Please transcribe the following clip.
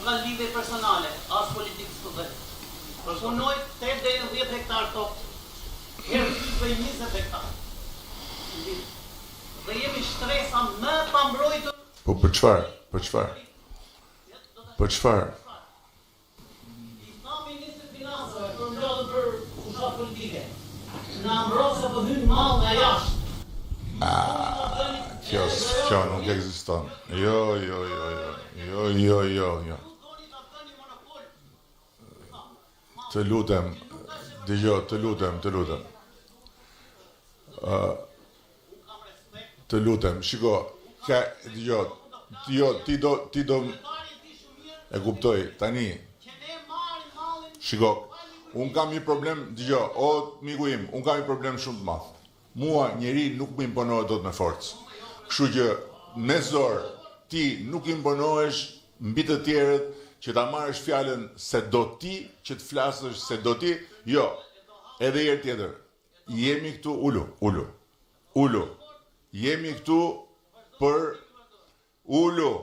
ka lidhje personale, as politikës të vetë. Punoj 8 deri në 10 hektar tokë, herë për 20 hektar. Dhe jemi shtresa më pa mbrojtur. Po për çfarë? Për çfarë? Për çfarë? I tha ministri financave për mbledhën për fushat politike. Na mbrojse po hyn mall nga jashtë. Kjo nuk ekziston. Jo. Të lutem, dëgjoj, të lutem. Të lutem, shiko, ti do e kuptoj, tani. Shiko, unë kam një problem, dëgjoj, o miku im, unë kam një problem shumë të madh. Mua njeri nuk më imponohet dot me forcë. Kështu që me zor ti nuk imponohesh mbi të tjerët që ta marrësh fjalën se do ti, që të flasësh se do ti, jo. Edhe herë tjetër, jemi këtu ulu. Jemi këtu për ulu.